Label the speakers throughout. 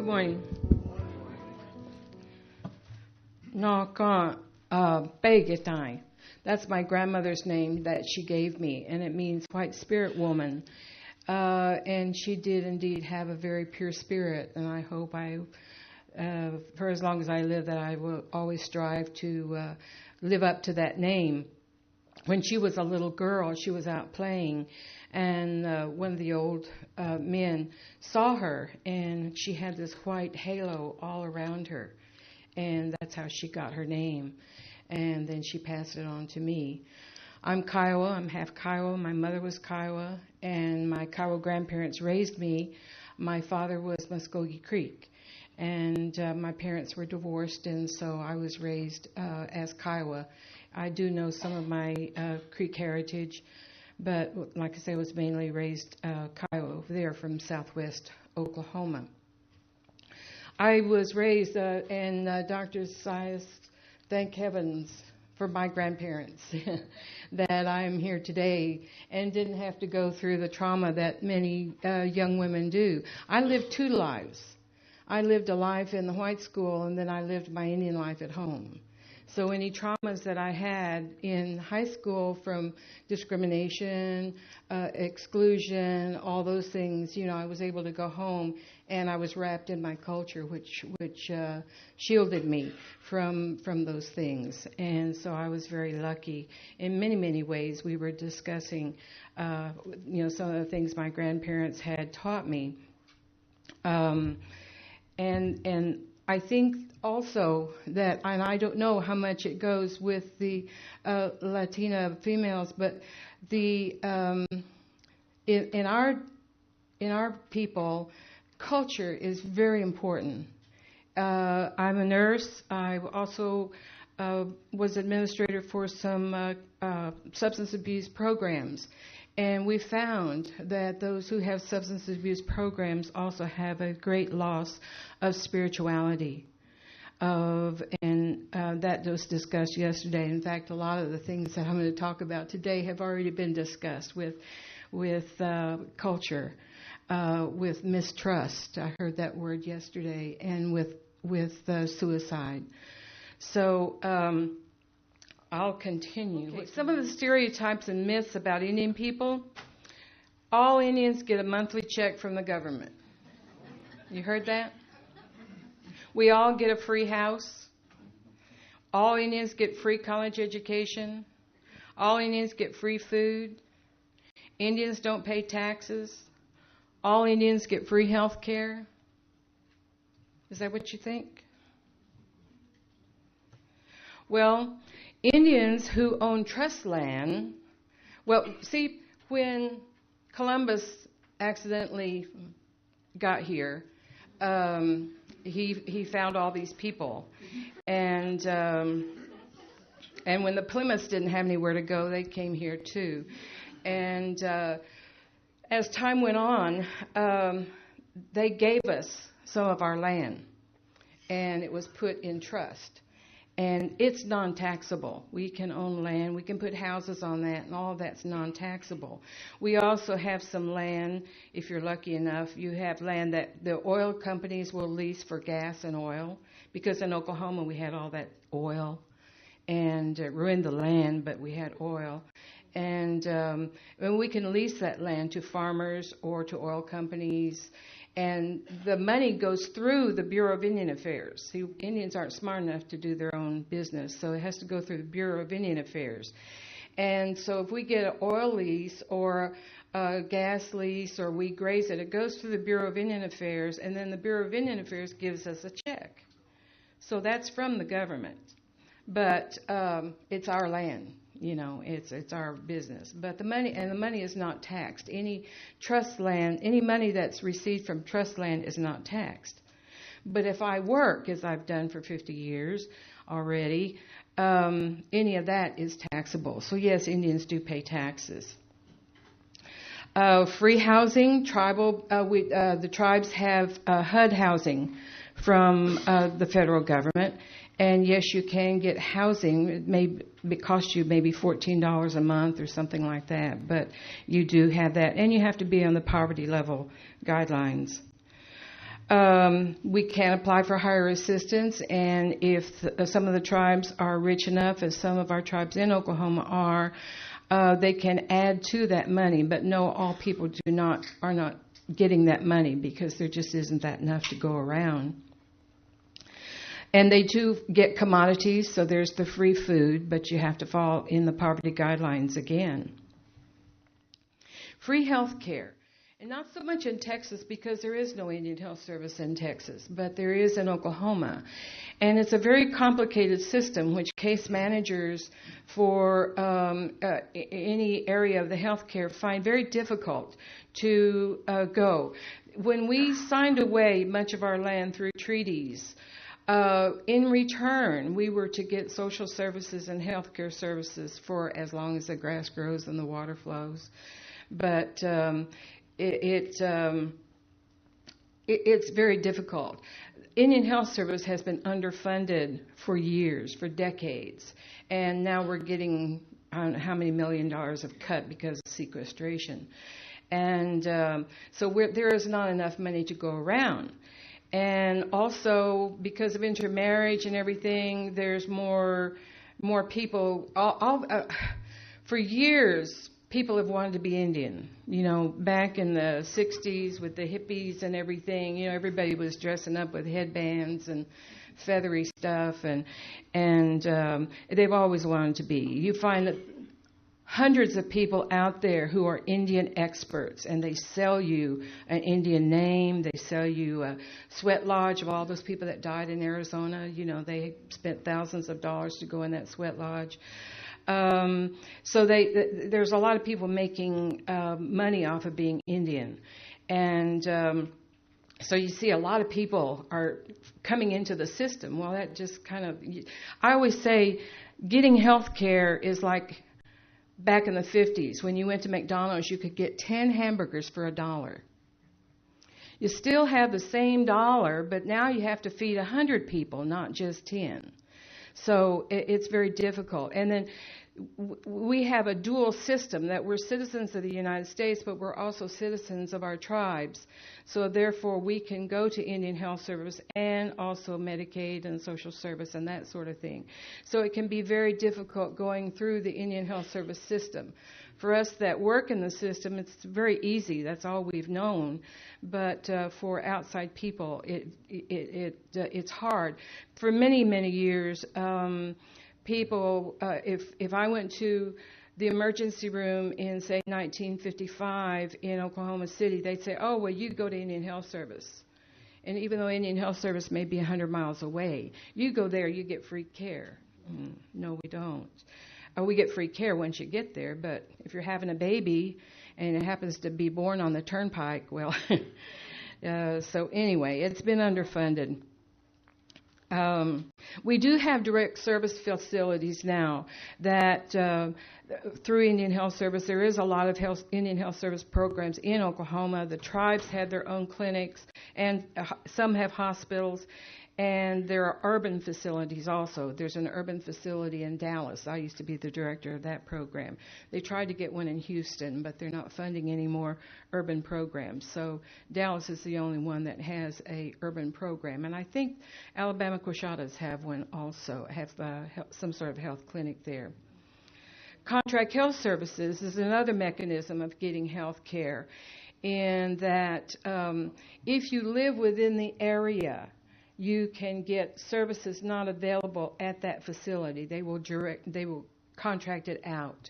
Speaker 1: Good morning. Naka Begetai. That's my grandmother's name that she gave me, and it means white spirit woman. And she did indeed have a very pure spirit, and I hope for as long as I live, that I will always strive to live up to that name. When she was a little girl, she was out playing, and one of the old men saw her, and she had this white halo all around her, and that's how she got her name. And then she passed it on to me. I'm Kiowa. I'm half Kiowa. My mother was Kiowa, and my Kiowa grandparents raised me. My father was Muskogee Creek, and my parents were divorced, and so I was raised as Kiowa. I do know some of my Creek heritage, but like I say, I was mainly raised Kiowa over there from southwest Oklahoma. I was raised in Dr. Sias, thank heavens for my grandparents that I am here today and didn't have to go through the trauma that many young women do. I lived two lives. I lived a life in the white school, and then I lived my Indian life at home. So any traumas that I had in high school from discrimination, exclusion, all those things, I was able to go home, and I was wrapped in my culture, which shielded me from those things. And so I was very lucky in many, many ways. We were discussing, some of the things my grandparents had taught me. And I think also that, and I don't know how much it goes with the Latina females, but the in our people, culture is very important. I'm a nurse. I also was administrator for some substance abuse programs. And we found that those who have substance abuse programs also have a great loss of spirituality. That was discussed yesterday. In fact, a lot of the things that I'm going to talk about today have already been discussed with culture, with mistrust. I heard that word yesterday, and with suicide. So I'll continue. Okay. Some of the stereotypes and myths about Indian people. All Indians get a monthly check from the government. You heard that? We all get a free house. All Indians get free college education. All Indians get free food. Indians don't pay taxes. All Indians get free health care. Is that what you think? Well, Indians who own trust land, see, when Columbus accidentally got here, he found all these people, and when the Plymouths didn't have anywhere to go, they came here too. And as time went on, they gave us some of our land, and it was put in trust. And it's non-taxable. We can own land. We can put houses on that, and all of that's non-taxable. We also have some land, if you're lucky enough, you have land that the oil companies will lease for gas and oil, because in Oklahoma we had all that oil, and it ruined the land, but we had oil. And we can lease that land to farmers or to oil companies. And the money goes through the Bureau of Indian Affairs. See, Indians aren't smart enough to do their own business, so it has to go through the Bureau of Indian Affairs. And so if we get an oil lease or a gas lease or we graze it, it goes through the Bureau of Indian Affairs, and then the Bureau of Indian Affairs gives us a check. So that's from the government. But it's our land. It's our business. But the money is not taxed. Any trust land, any money that's received from trust land is not taxed. But if I work, as I've done for 50 years already, any of that is taxable. So yes, Indians do pay taxes. Free housing, the tribes have HUD housing from the federal government. And yes, you can get housing. It may cost you maybe $14 a month or something like that, but you do have that. And you have to be on the poverty level guidelines. We can apply for higher assistance, and if some of the tribes are rich enough, as some of our tribes in Oklahoma are, they can add to that money. But no, all people are not getting that money because there just isn't that enough to go around. And they do get commodities, so there's the free food, but you have to fall in the poverty guidelines again. Free health care. And not so much in Texas because there is no Indian Health Service in Texas, but there is in Oklahoma. And it's a very complicated system, which case managers for any area of the health care find very difficult to go. When we signed away much of our land through treaties, in return, we were to get social services and health care services for as long as the grass grows and the water flows. But it's very difficult. Indian Health Service has been underfunded for years, for decades, and now we're getting how many $1 million of cut because of sequestration. And so there is not enough money to go around. And also, because of intermarriage and everything, there's more people. For years, people have wanted to be Indian. You know, back in the 60s with the hippies and everything, you know, everybody was dressing up with headbands and feathery stuff, and they've always wanted to be. You find that hundreds of people out there who are Indian experts, and they sell you an Indian name. They sell you a sweat lodge of all those people that died in Arizona. You know, they spent thousands of dollars to go in that sweat lodge. So there's a lot of people making money off of being Indian. And so you see a lot of people are coming into the system. Well, that just kind of, I always say getting health care is like back in the 50s when you went to McDonald's, you could get 10 hamburgers for $1. You still have the same dollar, but now you have to feed 100 people, not just 10. So it's very difficult. And then we have a dual system that we're citizens of the United States, but we're also citizens of our tribes. So therefore, we can go to Indian Health Service and also Medicaid and Social Service and that sort of thing. So it can be very difficult going through the Indian Health Service system. For us that work in the system, it's very easy. That's all we've known. But for outside people, it's hard. For many, many years, people, if I went to the emergency room in, say, 1955 in Oklahoma City, they'd say, oh, well, you go to Indian Health Service. And even though Indian Health Service may be 100 miles away, you go there, you get free care. No, we don't. We get free care once you get there, but if you're having a baby and it happens to be born on the turnpike, well, so anyway, it's been underfunded. We do have direct service facilities now that through Indian Health Service, there is a lot of Indian Health Service programs in Oklahoma. The tribes have their own clinics, and some have hospitals, and there are urban facilities also. There's an urban facility in Dallas. I used to be the director of that program. They tried to get one in Houston, but they're not funding any more urban programs. So Dallas is the only one that has a urban program. And I think Alabama Coushatta's have one also, have some sort of health clinic there. Contract health services is another mechanism of getting health care, in that if you live within the area, you can get services not available at that facility. They will contract it out.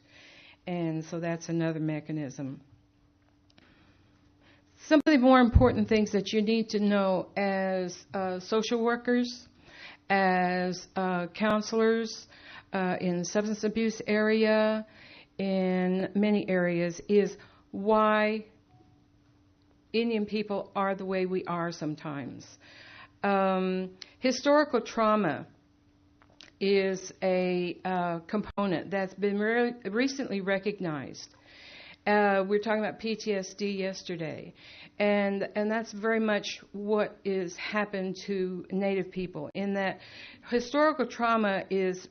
Speaker 1: And so that's another mechanism. Some of the more important things that you need to know as social workers, as counselors in the substance abuse area, in many areas, is why Indian people are the way we are sometimes. Historical trauma is a component that's been recently recognized. We were talking about PTSD yesterday, and that's very much what is happened to Native people, in that historical trauma is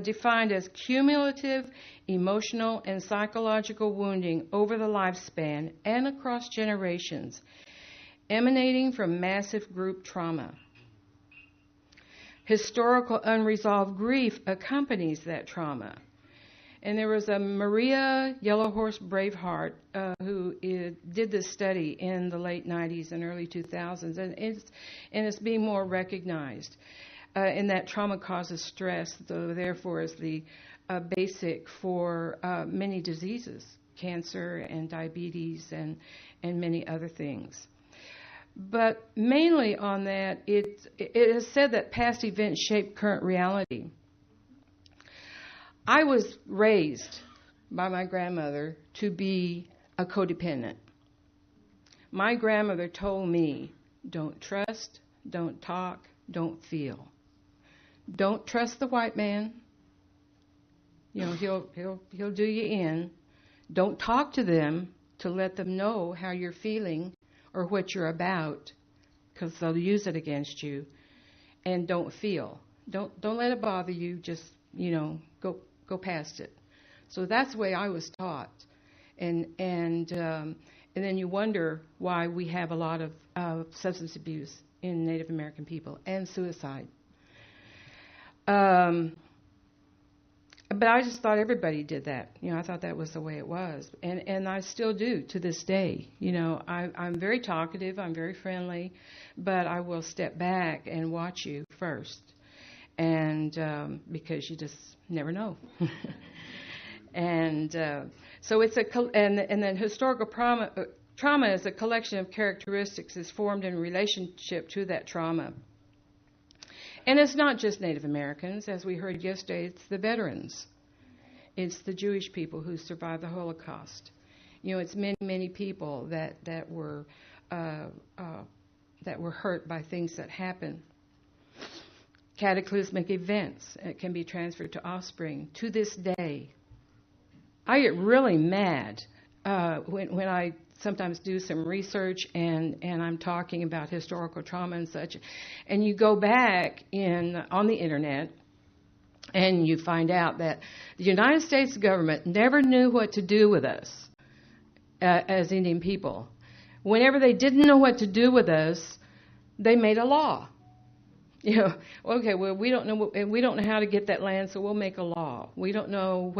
Speaker 1: defined as cumulative emotional and psychological wounding over the lifespan and across generations. emanating from massive group trauma. Historical unresolved grief accompanies that trauma. And there was a Maria Yellowhorse Braveheart who did this study in the late 90s and early 2000s, and it's being more recognized. And that trauma causes stress, though therefore is the basic for many diseases, cancer and diabetes and many other things. But mainly on that, it is said that past events shape current reality. I was raised by my grandmother to be a codependent. My grandmother told me, don't trust, don't talk, don't feel. Don't trust the white man. You know, he'll do you in. Don't talk to them to let them know how you're feeling or what you're about, because they'll use it against you. And don't feel. Don't let it bother you. Just, go past it. So that's the way I was taught. And then you wonder why we have a lot of substance abuse in Native American people and suicide. But I just thought everybody did that. I thought that was the way it was. And I still do to this day. I'm very talkative, I'm very friendly, but I will step back and watch you first. And because you just never know. And so it's and then historical trauma is a collection of characteristics that's formed in relationship to that trauma. And it's not just Native Americans. As we heard yesterday, it's the veterans. It's the Jewish people who survived the Holocaust. It's many, many people that were hurt by things that happened. Cataclysmic events can be transferred to offspring. To this day, I get really mad when I sometimes do some research and I'm talking about historical trauma and such, and you go back on the internet and you find out that the United States government never knew what to do with us as Indian people. Whenever they didn't know what to do with us, they made a law. Okay, well, we don't know how to get that land, so we'll make a law. We don't know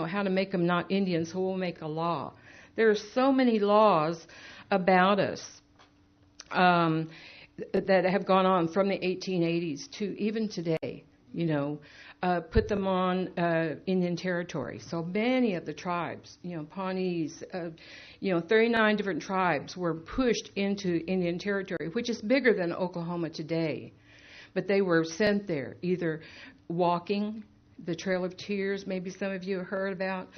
Speaker 1: how to make them not Indians, so we'll make a law. There are so many laws about us that have gone on from the 1880s to even today, put them on Indian territory. So many of the tribes, Pawnees, 39 different tribes were pushed into Indian territory, which is bigger than Oklahoma today. But they were sent there, either walking, the Trail of Tears, maybe some of you have heard about,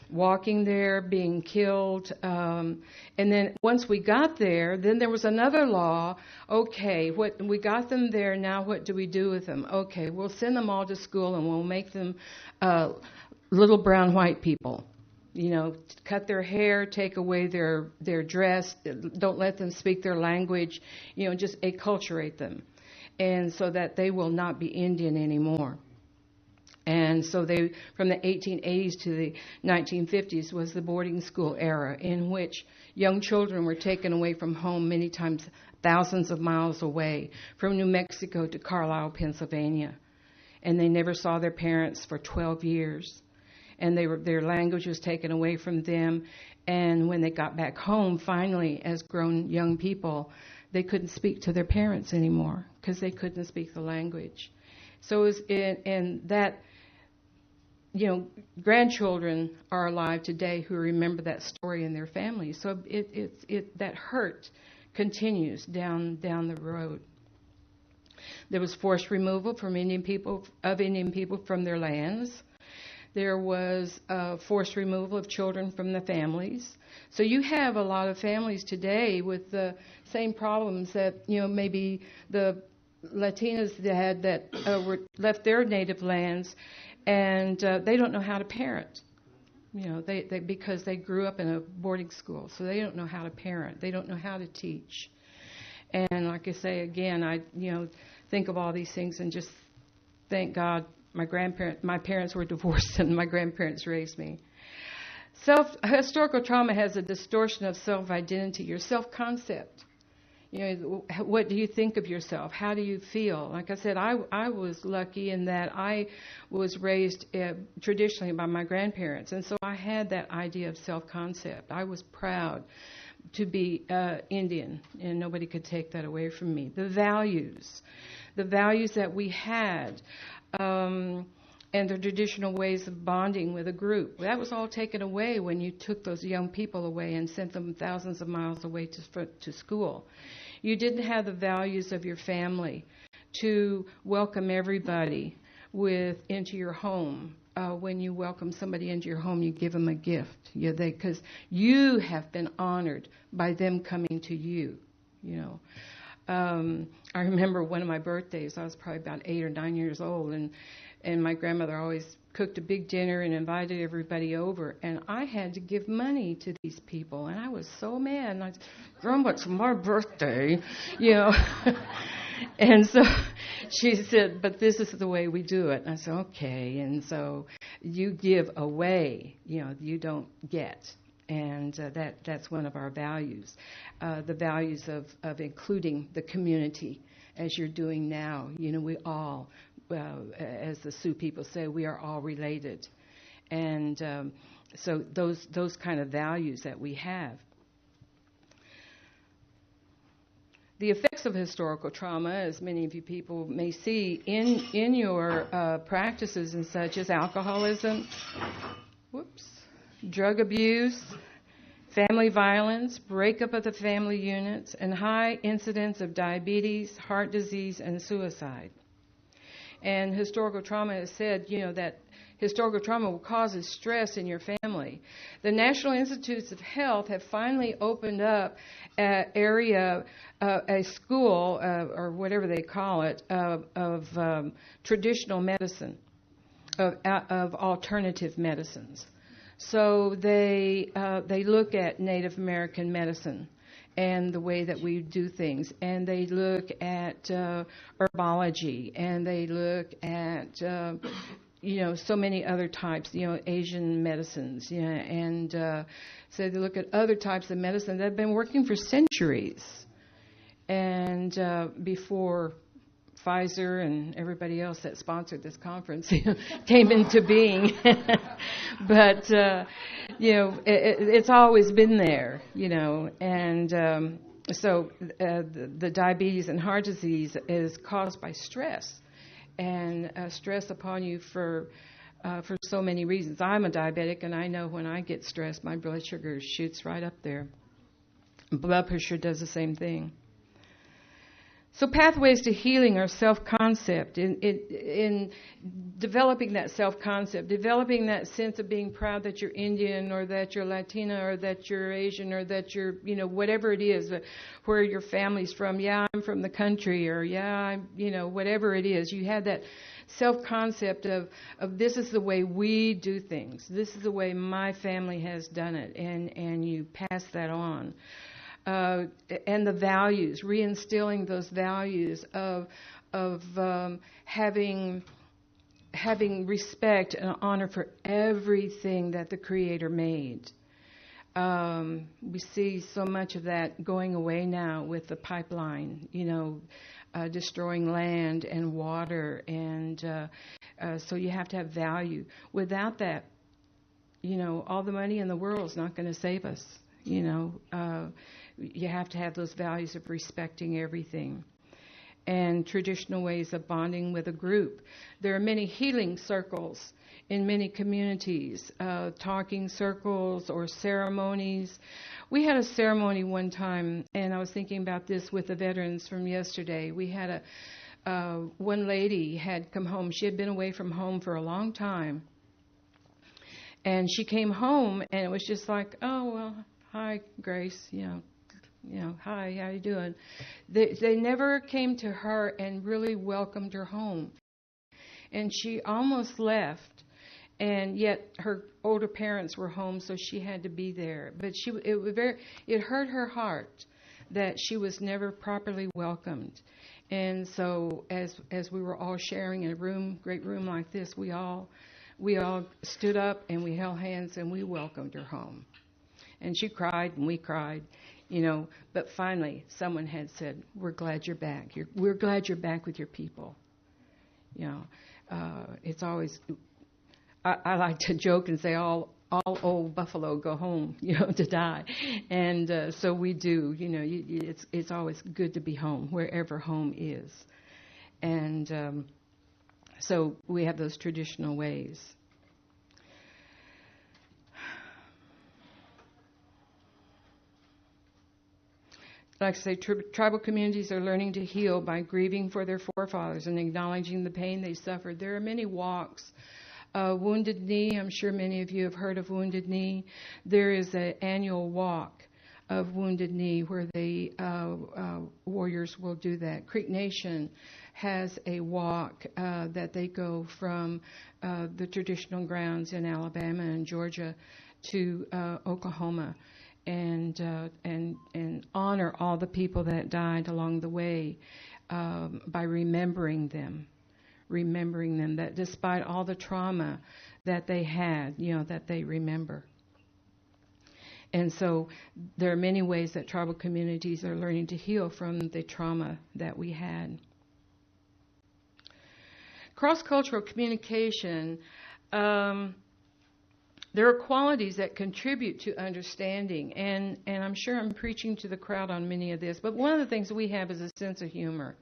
Speaker 1: walking there, being killed. And then once we got there, then there was another law. Okay, we got them there, now what do we do with them? Okay, we'll send them all to school and we'll make them little brown white people. Cut their hair, take away their dress, don't let them speak their language, just acculturate them. And so that they will not be Indian anymore. And so from the 1880s to the 1950s was the boarding school era, in which young children were taken away from home, many times thousands of miles away, from New Mexico to Carlisle, Pennsylvania. And they never saw their parents for 12 years. And their language was taken away from them. And when they got back home, finally, as grown young people, they couldn't speak to their parents anymore because they couldn't speak the language. So it was in that, grandchildren are alive today who remember that story in their families. So that hurt continues down the road. There was forced removal from Indian people from their lands. There was forced removal of children from the families. So you have a lot of families today with the same problems that, maybe the Latinas had that were left their native lands, and they don't know how to parent. They because they grew up in a boarding school, so they don't know how to parent. They don't know how to teach. And like I say again, I think of all these things and just thank God my parents were divorced and my grandparents raised me. Historical trauma has a distortion of self-identity, your self-concept. What do you think of yourself? How do you feel? Like I said, I was lucky in that I was raised traditionally by my grandparents, and so I had that idea of self-concept. I was proud to be Indian, and nobody could take that away from me. The values that we had, and the traditional ways of bonding with a group. That was all taken away when you took those young people away and sent them thousands of miles away to school. You didn't have the values of your family to welcome everybody into your home. When you welcome somebody into your home, you give them a gift. Because you have been honored by them coming to you. I remember one of my birthdays. I was probably about 8 or 9 years old, and my grandmother always cooked a big dinner and invited everybody over. And I had to give money to these people, and I was so mad. And I said, Grandma, it's my birthday, And so she said, but this is the way we do it. And I said, okay. And so you give away, you don't get. And that's one of our values, the values of including the community, as you're doing now. We all, as the Sioux people say, we are all related. And so those kind of values that we have. The effects of historical trauma, as many of you people may see in your practices and such, is alcoholism, drug abuse, family violence, breakup of the family units, and high incidence of diabetes, heart disease, and suicide. And historical trauma has said, that historical trauma causes stress in your family. The National Institutes of Health have finally opened up an area, a school, or whatever they call it, of traditional medicine, of alternative medicines. So they look at Native American medicine and the way that we do things, and they look at herbology, and they look at so many other types, Asian medicines, and so they look at other types of medicine that have been working for centuries, and before Pfizer and everybody else that sponsored this conference came into being. But, it's always been there, and so the diabetes and heart disease is caused by stress, and stress upon you for so many reasons. I'm a diabetic, and I know when I get stressed, my blood sugar shoots right up there. Blood pressure does the same thing. So pathways to healing are self-concept. In developing that self-concept, developing that sense of being proud that you're Indian, or that you're Latina, or that you're Asian, or that you're, whatever it is, where your family's from. Yeah, I'm from the country, or yeah, I'm, whatever it is. You have that self-concept of this is the way we do things. This is the way my family has done it, and you pass that on. And the values, reinstilling those values of having respect and honor for everything that the Creator made. We see so much of that going away now with the pipeline, destroying land and water, and so you have to have value. Without that, all the money in the world is not going to save us. You have to have those values of respecting everything. And traditional ways of bonding with a group. There are many healing circles in many communities, talking circles or ceremonies. We had a ceremony one time, and I was thinking about this with the veterans from yesterday. We had one lady had come home. She had been away from home for a long time. And she came home, and it was just like, oh, well, hi, Grace, hi, how you doing? They never came to her and really welcomed her home. And she almost left, and yet her older parents were home, so she had to be there. But it hurt her heart that she was never properly welcomed. And so as we were all sharing in a great room like this, we all stood up and we held hands and we welcomed her home. And she cried and we cried, But finally, someone had said, "We're glad you're back. We're glad you're back with your people." It's always, I like to joke and say, all old buffalo go home, to die. And so we do, it's always good to be home, wherever home is. And so we have those traditional ways. Like I say, tribal communities are learning to heal by grieving for their forefathers and acknowledging the pain they suffered. There are many walks. Wounded Knee, I'm sure many of you have heard of Wounded Knee. There is an annual walk of Wounded Knee where the warriors will do that. Creek Nation has a walk that they go from the traditional grounds in Alabama and Georgia to Oklahoma. And honor all the people that died along the way by remembering them, that despite all the trauma that they had, that they remember. And so there are many ways that tribal communities are learning to heal from the trauma that we had. Cross-cultural communication, there are qualities that contribute to understanding, and I'm sure I'm preaching to the crowd on many of this, but one of the things we have is a sense of humor,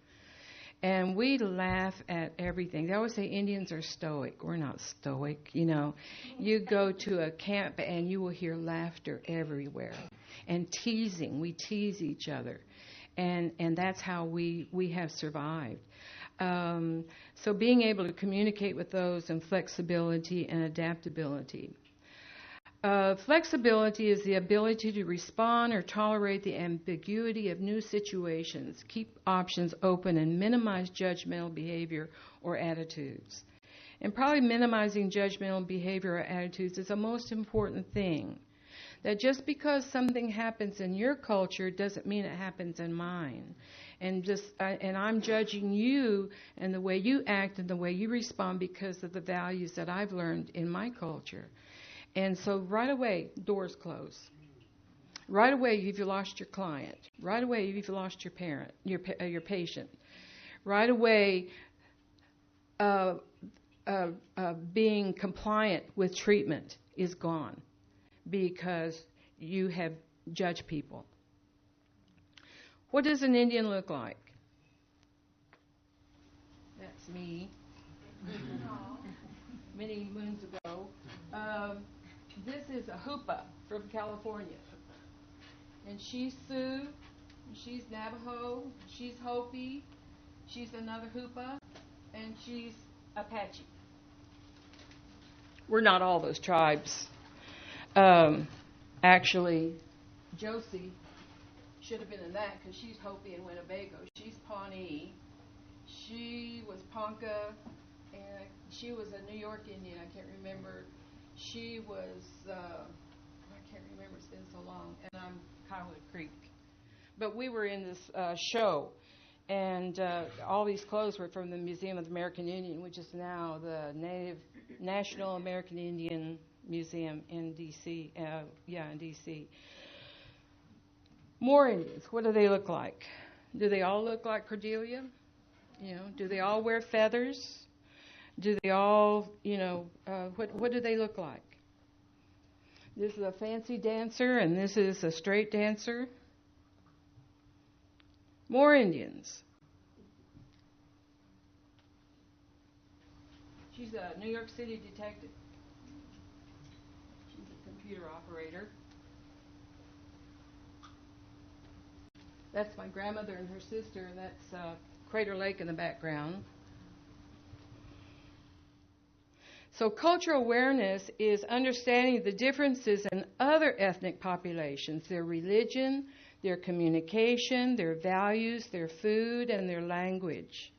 Speaker 1: and we laugh at everything. They always say Indians are stoic. We're not stoic, You go to a camp and you will hear laughter everywhere, and teasing. We tease each other, and that's how we have survived. So being able to communicate with those, and flexibility and adaptability. Flexibility is the ability to respond or tolerate the ambiguity of new situations, keep options open, and minimize judgmental behavior or attitudes. And probably minimizing judgmental behavior or attitudes is the most important thing. That just because something happens in your culture doesn't mean it happens in mine. And I'm judging you and the way you act and the way you respond because of the values that I've learned in my culture. And so right away, doors close. Right away, you've lost your client. Right away, you've lost your parent, your patient. Right away, being compliant with treatment is gone because you have judged people. What does an Indian look like? That's me. Many moons ago. This is a Hoopa from California. And she's Sioux, she's Navajo, she's Hopi, she's another Hoopa, and she's Apache. We're not all those tribes. Actually, Josie should have been in that because she's Hopi and Winnebago. She's Pawnee. She was Ponca, and she was a New York Indian. I can't remember. She was, I can't remember, it's been so long, and I'm Kiowa Creek. But we were in this show, and all these clothes were from the Museum of the American Indian, which is now the National American Indian Museum in D.C. In D.C. More Indians, what do they look like? Do they all look like Cordelia? Do they all wear feathers? Do they all, what do they look like? This is a fancy dancer, and this is a straight dancer. More Indians. She's a New York City detective. She's a computer operator. That's my grandmother and her sister. That's Crater Lake in the background. So cultural awareness is understanding the differences in other ethnic populations, their religion, their communication, their values, their food, and their language.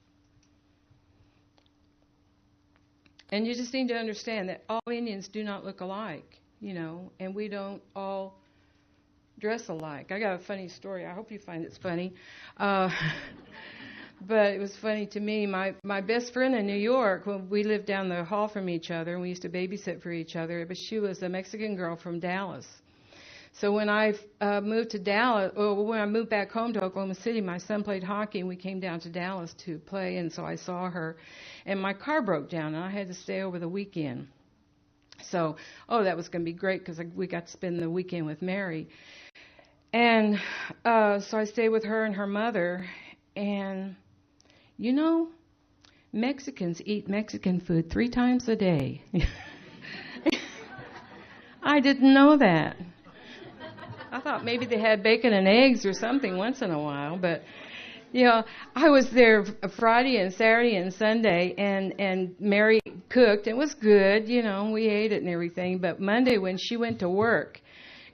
Speaker 1: And you just need to understand that all Indians do not look alike, and we don't all dress alike. I got a funny story. I hope you find it's funny. But it was funny to me. My best friend in New York, when we lived down the hall from each other, and we used to babysit for each other, but she was a Mexican girl from Dallas. So when I moved to Dallas, or when I moved back home to Oklahoma City, my son played hockey, and we came down to Dallas to play, and so I saw her, and my car broke down, and I had to stay over the weekend. So, that was going to be great because we got to spend the weekend with Mary. And so I stayed with her and her mother, and, Mexicans eat Mexican food 3 times a day. I didn't know that. I thought maybe they had bacon and eggs or something once in a while, but I was there Friday and Saturday and Sunday, and Mary cooked. It was good, we ate it and everything. But Monday when she went to work,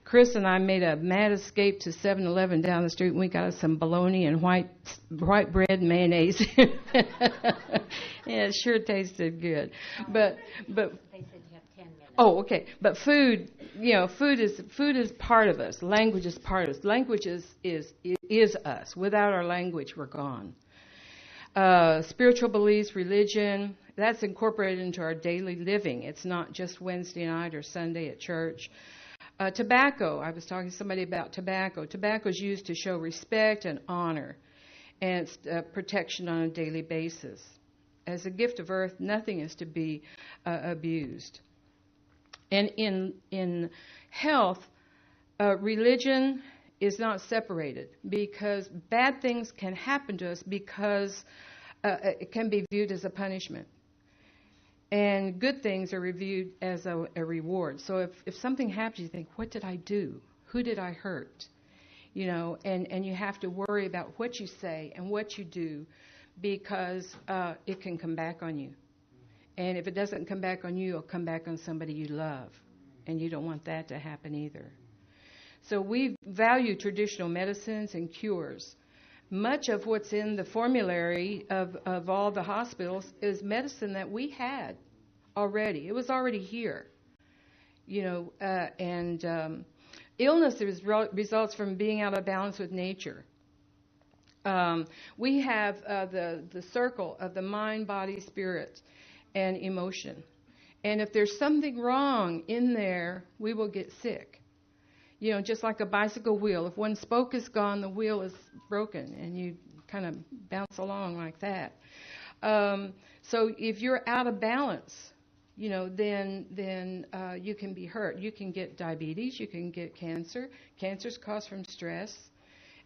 Speaker 1: Chris and I made a mad escape to 7-Eleven down the street, and we got us some bologna and white bread and mayonnaise. Yeah, it sure tasted good. But they said you have 10 minutes. Oh, okay. But food, food is part of us. Language is part of us. Language is us. Without our language, we're gone. Spiritual beliefs, religion, that's incorporated into our daily living. It's not just Wednesday night or Sunday at church. Tobacco, I was talking to somebody about tobacco. Tobacco is used to show respect and honor, and it's protection on a daily basis. As a gift of earth, nothing is to be abused. And in health, religion is not separated, because bad things can happen to us because it can be viewed as a punishment. And good things are reviewed as a reward. So if something happens, you think, what did I do? Who did I hurt? And you have to worry about what you say and what you do, because it can come back on you. And if it doesn't come back on you, it'll come back on somebody you love. And you don't want that to happen either. So we value traditional medicines and cures. Much of what's in the formulary of all the hospitals is medicine that we had already. It was already here. Illness results from being out of balance with nature. We have the circle of the mind, body, spirit, and emotion. And if there's something wrong in there, we will get sick. Just like a bicycle wheel. If one spoke is gone, the wheel is broken, and you kind of bounce along like that. So if you're out of balance, then you can be hurt. You can get diabetes. You can get cancer. Cancer's caused from stress.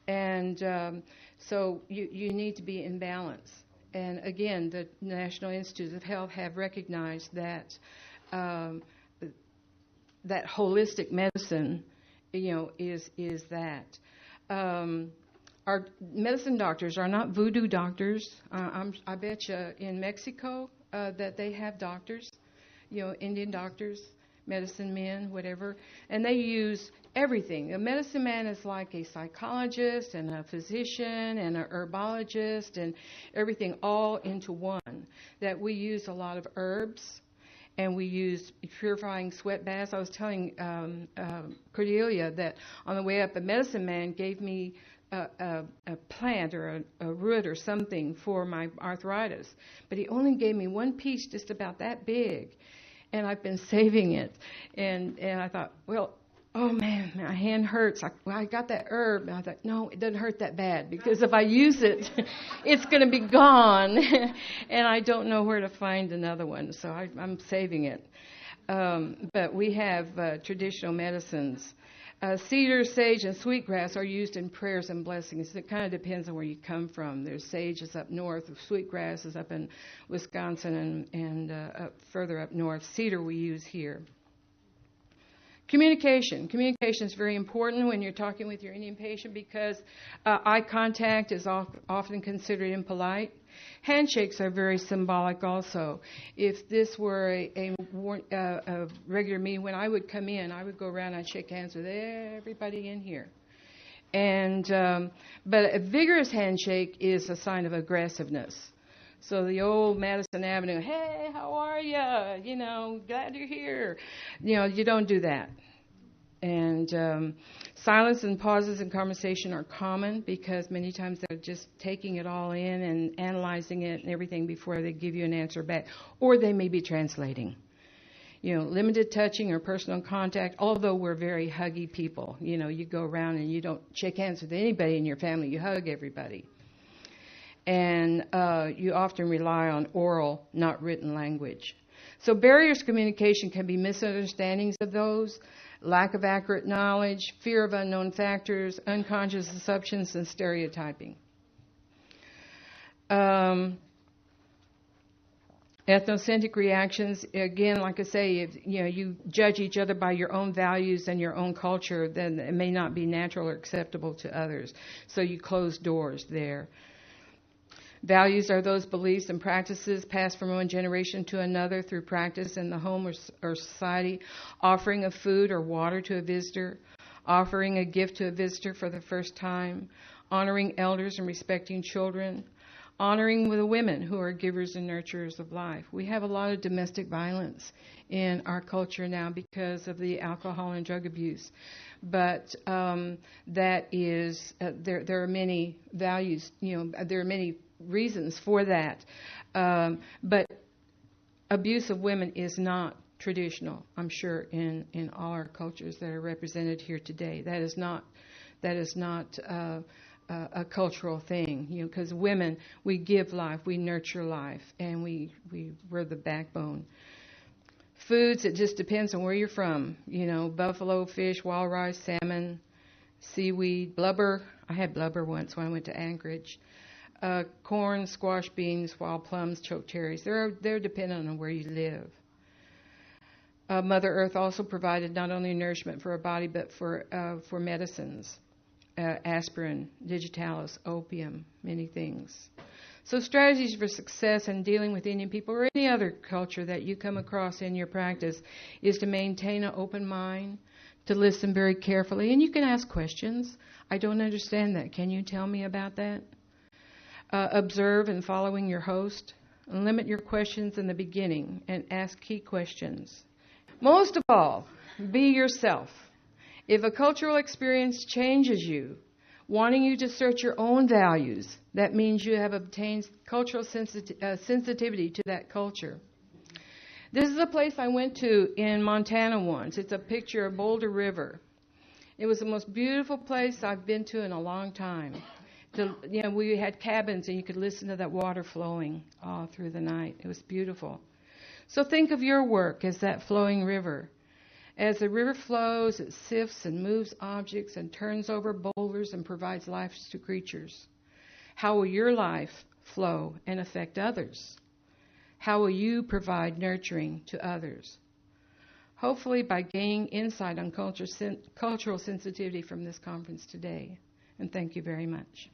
Speaker 1: And so you need to be in balance. And again, the National Institutes of Health have recognized that that holistic medicine, is that. Our medicine doctors are not voodoo doctors. I bet you in Mexico that they have doctors, Indian doctors, medicine men, whatever, and they use everything. A medicine man is like a psychologist and a physician and a herbologist and everything all into one. That we use a lot of herbs, and we use purifying sweat baths. I was telling Cordelia that on the way up, a medicine man gave me a plant or a root or something for my arthritis, but he only gave me one piece just about that big, and I've been saving it. And I thought, well, oh man, my hand hurts. I got that herb, and I thought, no, it doesn't hurt that bad, because if I use it, it's going to be gone, and I don't know where to find another one, so I'm saving it. But we have traditional medicines. Cedar, sage, and sweetgrass are used in prayers and blessings. It kind of depends on where you come from. There's sage is up north, sweetgrass is up in Wisconsin and further up north. Cedar we use here. Communication. Communication is very important when you're talking with your Indian patient, because eye contact is often considered impolite. Handshakes are very symbolic also. If this were a regular meeting, when I would come in, I would go around and shake hands with everybody in here. And but a vigorous handshake is a sign of aggressiveness. So the old Madison Avenue, hey, how are you? Glad you're here. You don't do that. And silence and pauses in conversation are common, because many times they're just taking it all in and analyzing it and everything before they give you an answer back. Or they may be translating. limited touching or personal contact, although we're very huggy people. You go around and you don't shake hands with anybody in your family. You hug everybody. And you often rely on oral, not written language. So barriers to communication can be misunderstandings of those, lack of accurate knowledge, fear of unknown factors, unconscious assumptions, and stereotyping. Ethnocentric reactions, again, like I say, if you judge each other by your own values and your own culture, then it may not be natural or acceptable to others. So you close doors there. Values are those beliefs and practices passed from one generation to another through practice in the home or society, offering of food or water to a visitor, offering a gift to a visitor for the first time, honoring elders and respecting children, honoring the women who are givers and nurturers of life. We have a lot of domestic violence in our culture now because of the alcohol and drug abuse. But that is, there are many values, there are many reasons for that. But abuse of women is not traditional, I'm sure, in all our cultures that are represented here today. That is not a cultural thing, because women, we give life, we nurture life, and we're the backbone. Foods, it just depends on where you're from. Buffalo, fish, wild rice, salmon, seaweed, blubber. I had blubber once when I went to Anchorage. Corn, squash, beans, wild plums, choke cherries. They're dependent on where you live. Mother Earth also provided not only nourishment for our body, but for medicines. Aspirin, digitalis, opium, many things. So strategies for success in dealing with Indian people or any other culture that you come across in your practice is to maintain an open mind, to listen very carefully, and you can ask questions. I don't understand that. Can you tell me about that? Observe and following your host. And limit your questions in the beginning and ask key questions. Most of all, be yourself. If a cultural experience changes you, wanting you to search your own values, that means you have obtained cultural sensitivity to that culture. This is a place I went to in Montana once. It's a picture of Boulder River. It was the most beautiful place I've been to in a long time. We had cabins and you could listen to that water flowing all through the night. It was beautiful. So think of your work as that flowing river. As the river flows, it sifts and moves objects and turns over boulders and provides life to creatures. How will your life flow and affect others? How will you provide nurturing to others? Hopefully by gaining insight on cultural sensitivity from this conference today. And thank you very much.